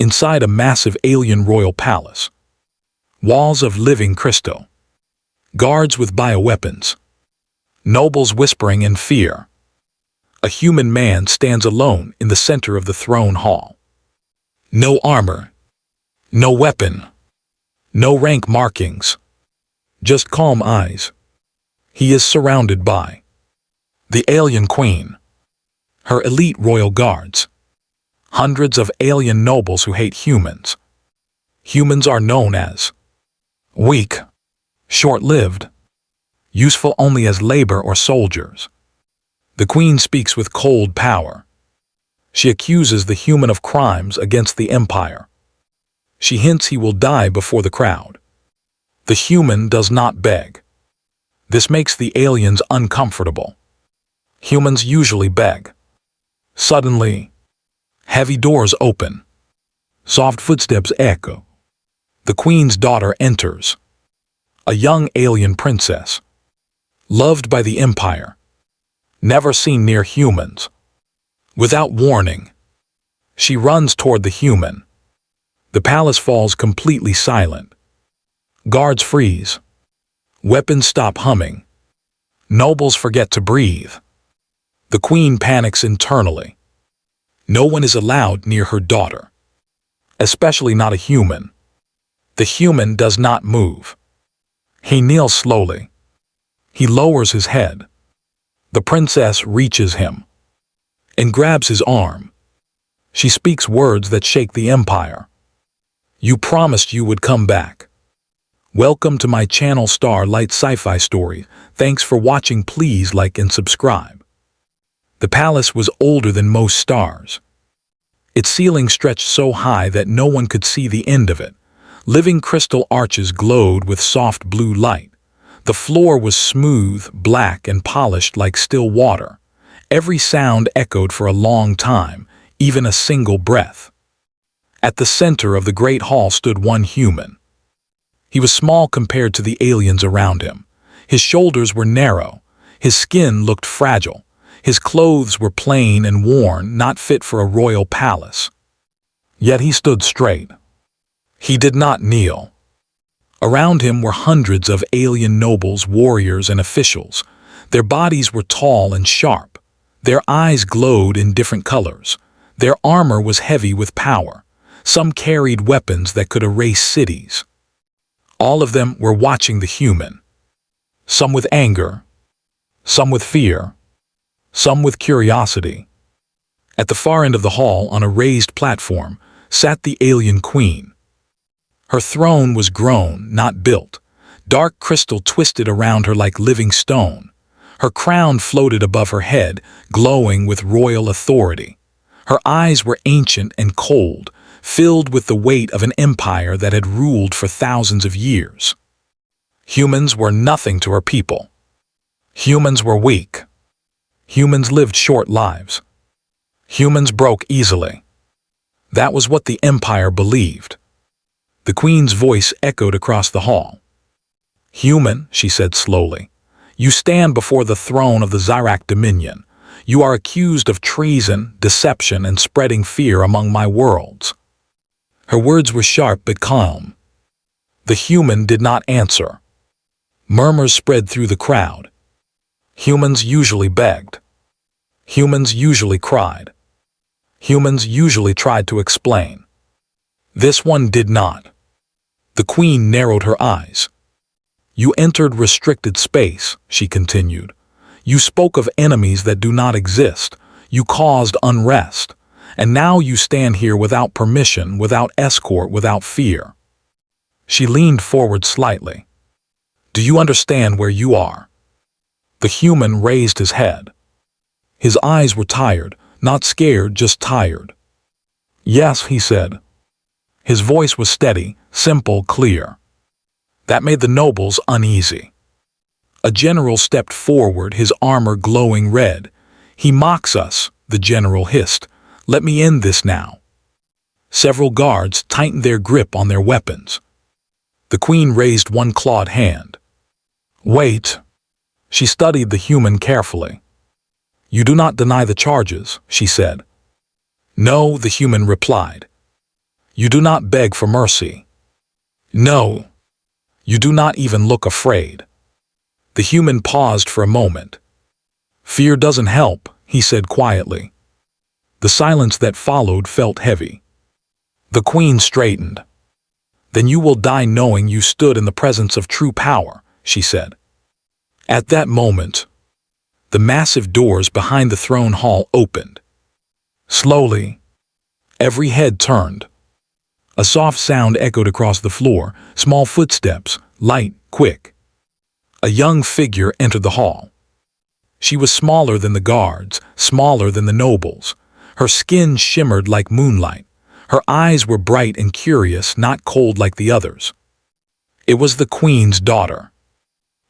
inside a massive alien royal palace. Walls of living crystal. Guards with bioweapons. Nobles whispering in fear. A human man stands alone in the center of the throne hall. No armor. No weapon. No rank markings. Just calm eyes. He is surrounded by the alien queen, her elite royal guards, hundreds of alien nobles who hate humans. Humans are known as weak, short-lived, useful only as labor or soldiers. The queen speaks with cold power. She accuses the human of crimes against the empire. She hints he will die before the crowd. The human does not beg. This makes the aliens uncomfortable. Humans usually beg. Suddenly, heavy doors open. Soft footsteps echo. The queen's daughter enters. A young alien princess. Loved by the empire. Never seen near humans. Without warning, she runs toward the human. The palace falls completely silent. Guards freeze. Weapons stop humming. Nobles forget to breathe. The queen panics internally. No one is allowed near her daughter, especially not a human. The human does not move. He kneels slowly. He lowers his head. The princess reaches him and grabs his arm. She speaks words that shake the empire. You promised you would come back. Welcome to my channel Starlight Sci-Fi Stories. Thanks for watching. Please like and subscribe. The palace was older than most stars. Its ceiling stretched so high that no one could see the end of it. Living crystal arches glowed with soft blue light. The floor was smooth, black, and polished like still water. Every sound echoed for a long time, even a single breath. At the center of the great hall stood one human. He was small compared to the aliens around him. His shoulders were narrow. His skin looked fragile. His clothes were plain and worn, not fit for a royal palace. Yet he stood straight. He did not kneel. Around him were hundreds of alien nobles, warriors, and officials. Their bodies were tall and sharp. Their eyes glowed in different colors. Their armor was heavy with power. Some carried weapons that could erase cities. All of them were watching the human. Some with anger, some with fear, some with curiosity. At the far end of the hall, on a raised platform, sat the alien queen. Her throne was grown, not built. Dark crystal twisted around her like living stone. Her crown floated above her head, glowing with royal authority. Her eyes were ancient and cold, filled with the weight of an empire that had ruled for thousands of years. Humans were nothing to her people. Humans were weak. Humans lived short lives. Humans broke easily. That was what the empire believed. The queen's voice echoed across the hall. Human, she said slowly, you stand before the throne of the Zyrak Dominion. You are accused of treason, deception, and spreading fear among my worlds. Her words were sharp but calm. The human did not answer. Murmurs spread through the crowd. Humans usually begged. Humans usually cried. Humans usually tried to explain. This one did not. The queen narrowed her eyes. You entered restricted space, she continued. You spoke of enemies that do not exist. You caused unrest. And now you stand here without permission, without escort, without fear. She leaned forward slightly. Do you understand where you are? The human raised his head. His eyes were tired, not scared, just tired. Yes, he said. His voice was steady, simple, clear. That made the nobles uneasy. A general stepped forward, his armor glowing red. He mocks us, the general hissed. Let me end this now. Several guards tightened their grip on their weapons. The queen raised one clawed hand. Wait. She studied the human carefully. You do not deny the charges, she said. No, the human replied. You do not beg for mercy. No, you do not even look afraid. The human paused for a moment. Fear doesn't help, he said quietly. The silence that followed felt heavy. The queen straightened. Then you will die knowing you stood in the presence of true power, she said. At that moment, the massive doors behind the throne hall opened. Slowly, every head turned. A soft sound echoed across the floor, small footsteps, light, quick. A young figure entered the hall. She was smaller than the guards, smaller than the nobles. Her skin shimmered like moonlight. Her eyes were bright and curious, not cold like the others. It was the queen's daughter.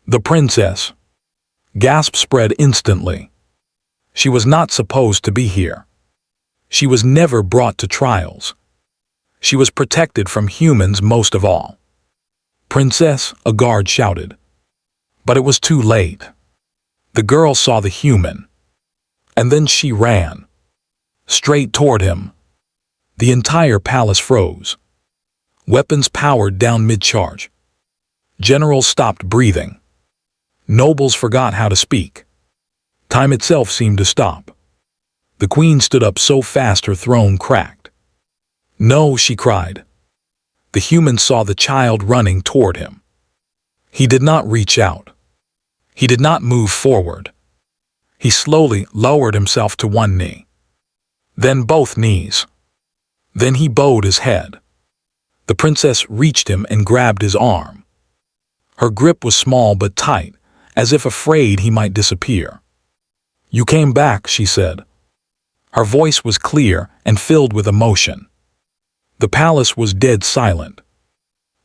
The princess. Gasps spread instantly. She was not supposed to be here. She was never brought to trials. She was protected from humans most of all. Princess, a guard shouted. But it was too late. The girl saw the human. And then she ran. Straight toward him. The entire palace froze. Weapons powered down mid-charge. Generals stopped breathing. Nobles forgot how to speak. Time itself seemed to stop. The queen stood up so fast her throne cracked. No, she cried. The human saw the child running toward him. He did not reach out. He did not move forward. He slowly lowered himself to one knee. Then both knees. Then he bowed his head. The princess reached him and grabbed his arm. Her grip was small but tight, as if afraid he might disappear. You came back, she said. Her voice was clear and filled with emotion. The palace was dead silent.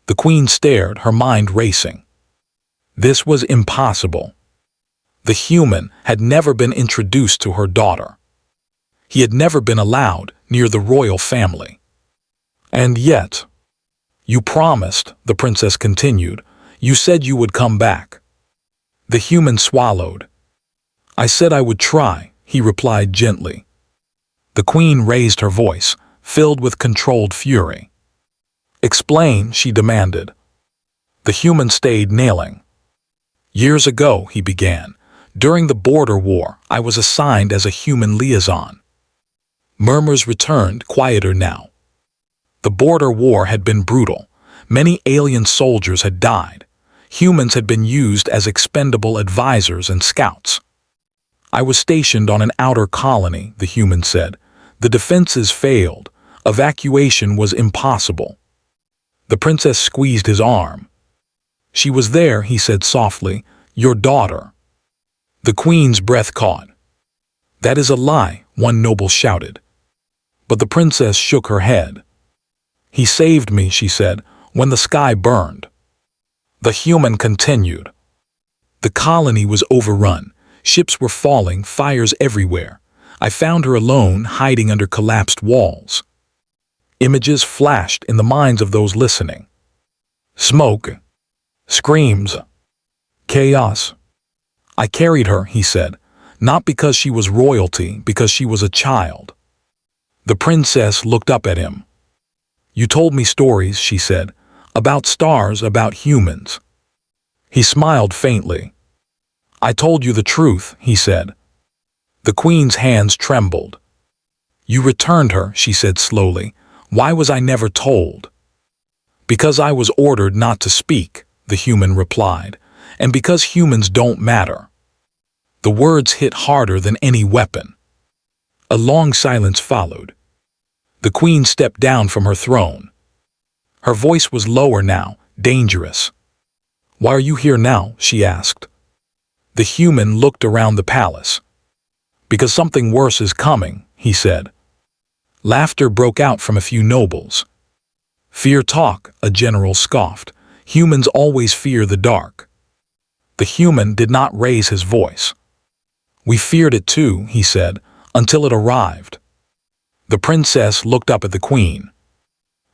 The queen stared, her mind racing. This was impossible. The human had never been introduced to her daughter. He had never been allowed near the royal family. And yet, you promised, the princess continued. You said you would come back. The human swallowed. I said I would try, he replied gently. The queen raised her voice, filled with controlled fury. Explain, she demanded. The human stayed nailing. Years ago, he began. During the border war, I was assigned as a human liaison. Murmurs returned, quieter now. The border war had been brutal. Many alien soldiers had died. Humans had been used as expendable advisors and scouts. I was stationed on an outer colony, the human said. The defenses failed. Evacuation was impossible. The princess squeezed his arm. She was there, he said softly, your daughter. The queen's breath caught. That is a lie, one noble shouted. But the princess shook her head. He saved me, she said, when the sky burned. The human continued. The colony was overrun. Ships were falling, fires everywhere. I found her alone, hiding under collapsed walls. Images flashed in the minds of those listening. Smoke. Screams. Chaos. I carried her, he said, not because she was royalty, because she was a child. The princess looked up at him. You told me stories, she said, about stars, about humans. He smiled faintly. I told you the truth, he said. The queen's hands trembled. You returned her, she said slowly. Why was I never told? Because I was ordered not to speak, the human replied, and because humans don't matter. The words hit harder than any weapon. A long silence followed. The queen stepped down from her throne. Her voice was lower now, dangerous. Why are you here now? She asked. The human looked around the palace. Because something worse is coming, he said. Laughter broke out from a few nobles. Fear talk, a general scoffed. Humans always fear the dark. The human did not raise his voice. We feared it too, he said, until it arrived. The princess looked up at the queen.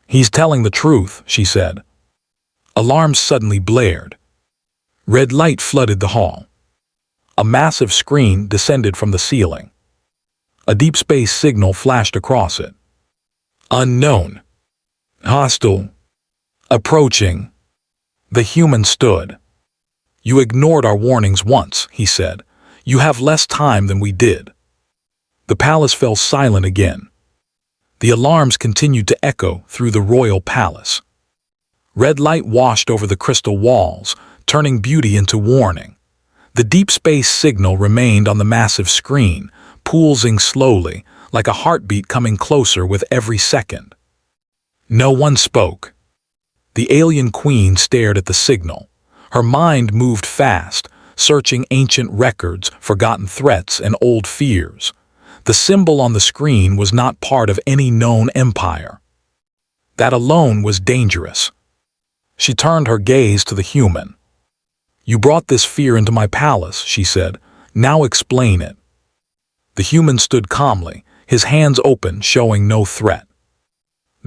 He's telling the truth, she said. Alarms suddenly blared. Red light flooded the hall. A massive screen descended from the ceiling. A deep space signal flashed across it. Unknown. Hostile. Approaching. The human stood. You ignored our warnings once, he said. You have less time than we did. The palace fell silent again. The alarms continued to echo through the royal palace. Red light washed over the crystal walls, turning beauty into warning. The deep space signal remained on the massive screen, pulsing slowly, like a heartbeat coming closer with every second. No one spoke. The alien queen stared at the signal. Her mind moved fast, searching ancient records, forgotten threats, and old fears. The symbol on the screen was not part of any known empire. That alone was dangerous. She turned her gaze to the human. You brought this fear into my palace, she said. Now explain it. The human stood calmly, his hands open, showing no threat.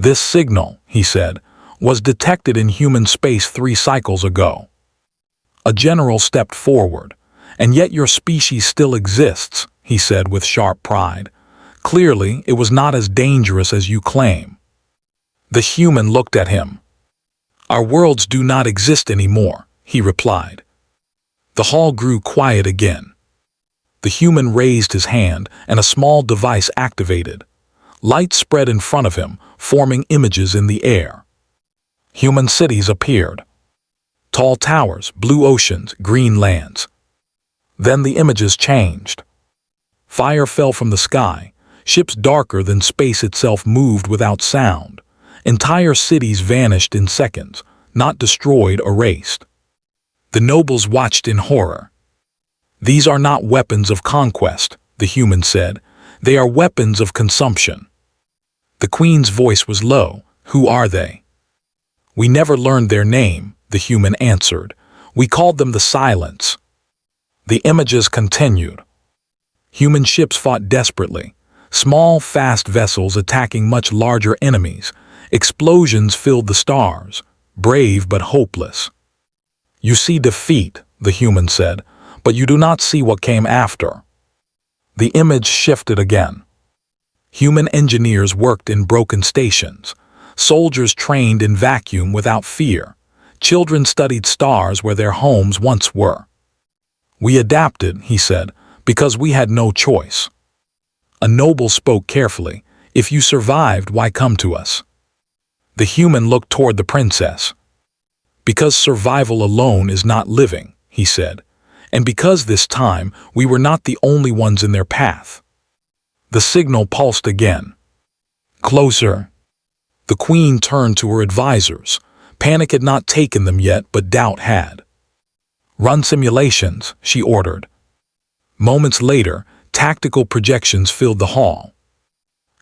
This signal, he said, was detected in human space 3 cycles ago. A general stepped forward. And yet your species still exists, he said with sharp pride. Clearly, it was not as dangerous as you claim. The human looked at him. Our worlds do not exist anymore, he replied. The hall grew quiet again. The human raised his hand and a small device activated. Light spread in front of him, forming images in the air. Human cities appeared. Tall towers, blue oceans, green lands. Then the images changed. Fire fell from the sky. Ships darker than space itself moved without sound. Entire cities vanished in seconds, not destroyed, erased. The nobles watched in horror. These are not weapons of conquest, the human said. They are weapons of consumption. The queen's voice was low. Who are they? We never learned their name, the human answered. We called them the Silence. The images continued. Human ships fought desperately. Small, fast vessels attacking much larger enemies. Explosions filled the stars, brave but hopeless. You see defeat, the human said, but you do not see what came after. The image shifted again. Human engineers worked in broken stations. Soldiers trained in vacuum without fear. Children studied stars where their homes once were. We adapted, he said, because we had no choice. A noble spoke carefully. If you survived, why come to us? The human looked toward the princess. Because survival alone is not living, he said, and because this time we were not the only ones in their path. The signal pulsed again. Closer. The queen turned to her advisors. Panic had not taken them yet, but doubt had. Run simulations, she ordered. Moments later, tactical projections filled the hall.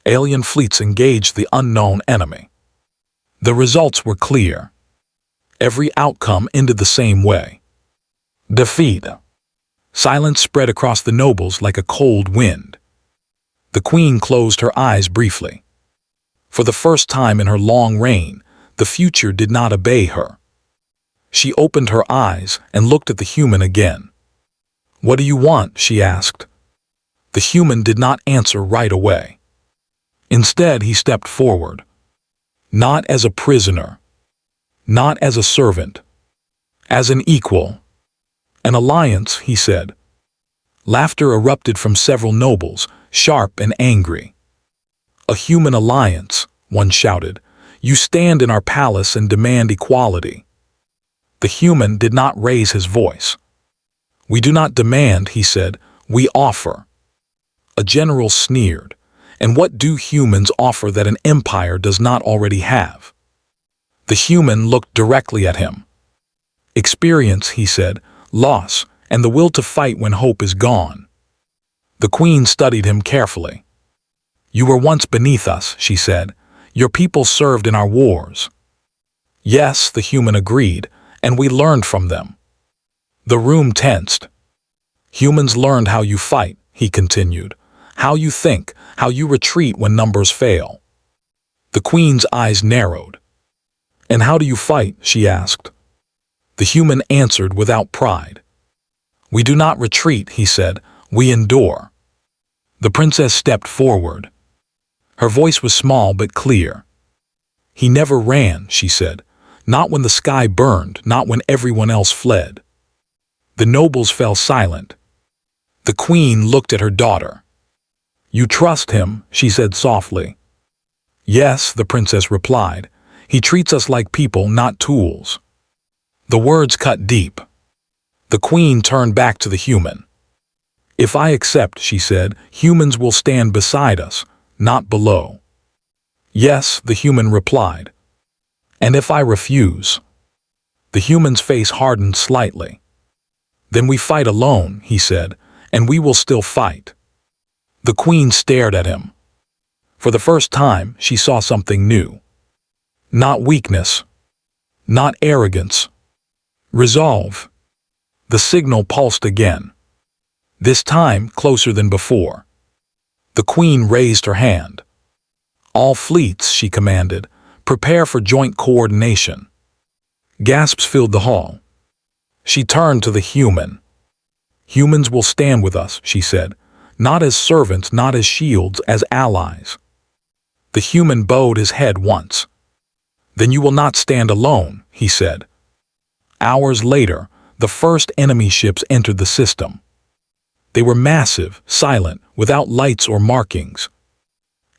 Alien fleets engaged the unknown enemy. The results were clear. Every outcome ended the same way. Defeat. Silence spread across the nobles like a cold wind. The queen closed her eyes briefly. For the first time in her long reign, the future did not obey her. She opened her eyes and looked at the human again. What do you want? She asked. The human did not answer right away. Instead, he stepped forward. Not as a prisoner. Not as a servant. As an equal. An alliance, he said. Laughter erupted from several nobles, sharp and angry. A human alliance, one shouted. You stand in our palace and demand equality. The human did not raise his voice. We do not demand, he said, we offer. A general sneered. And what do humans offer that an empire does not already have? The human looked directly at him. Experience, he said, loss, and the will to fight when hope is gone. The queen studied him carefully. You were once beneath us, she said. Your people served in our wars. Yes, the human agreed, and we learned from them. The room tensed. Humans learned how you fight, he continued, how you think, how you retreat when numbers fail. The queen's eyes narrowed. And how do you fight? She asked. The human answered without pride. We do not retreat, he said, we endure. The princess stepped forward. Her voice was small but clear. He never ran, she said. Not when the sky burned, not when everyone else fled. The nobles fell silent. The queen looked at her daughter. You trust him, she said softly. Yes, the princess replied. He treats us like people, not tools. The words cut deep. The queen turned back to the human. If I accept, she said, humans will stand beside us, not below. Yes, the human replied. And if I refuse? The human's face hardened slightly. Then we fight alone, he said, and we will still fight. The queen stared at him. For the first time, she saw something new. Not weakness. Not arrogance. Resolve. The signal pulsed again. This time closer than before. The queen raised her hand. All fleets, she commanded, prepare for joint coordination. Gasps filled the hall. She turned to the human. Humans will stand with us, she said, not as servants, not as shields, as allies. The human bowed his head once. Then you will not stand alone, he said. Hours later, the first enemy ships entered the system. They were massive, silent, without lights or markings.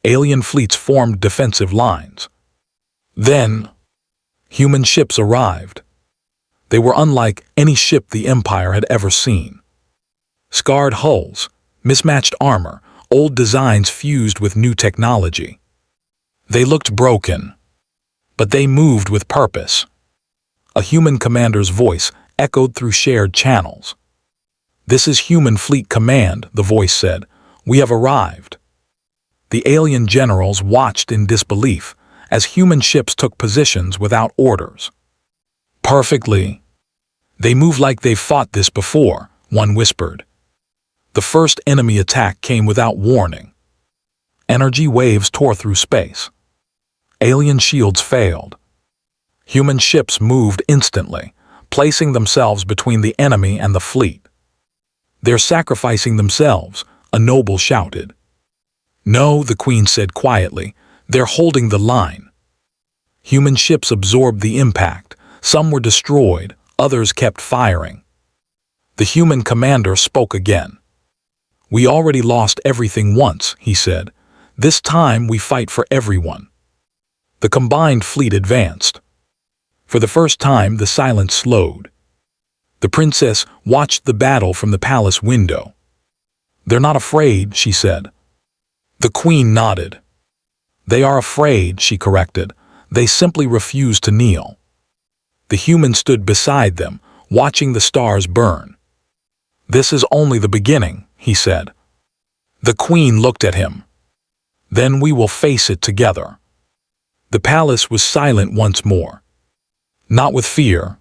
Alien fleets formed defensive lines. Then, human ships arrived. They were unlike any ship the Empire had ever seen. Scarred hulls, mismatched armor, old designs fused with new technology. They looked broken, but they moved with purpose. A human commander's voice echoed through shared channels. This is Human Fleet Command, the voice said. We have arrived. The alien generals watched in disbelief as human ships took positions without orders. Perfectly. They move like they've fought this before, one whispered. The first enemy attack came without warning. Energy waves tore through space. Alien shields failed. Human ships moved instantly, placing themselves between the enemy and the fleet. They're sacrificing themselves, a noble shouted. No, the queen said quietly, they're holding the line. Human ships absorbed the impact. Some were destroyed, others kept firing. The human commander spoke again. We already lost everything once, he said. This time we fight for everyone. The combined fleet advanced. For the first time, the silence slowed. The princess watched the battle from the palace window. They're not afraid, she said. The queen nodded. They are afraid, she corrected. They simply refuse to kneel. The human stood beside them, watching the stars burn. This is only the beginning, he said. The queen looked at him. Then we will face it together. The palace was silent once more. Not with fear,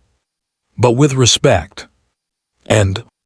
but with respect. And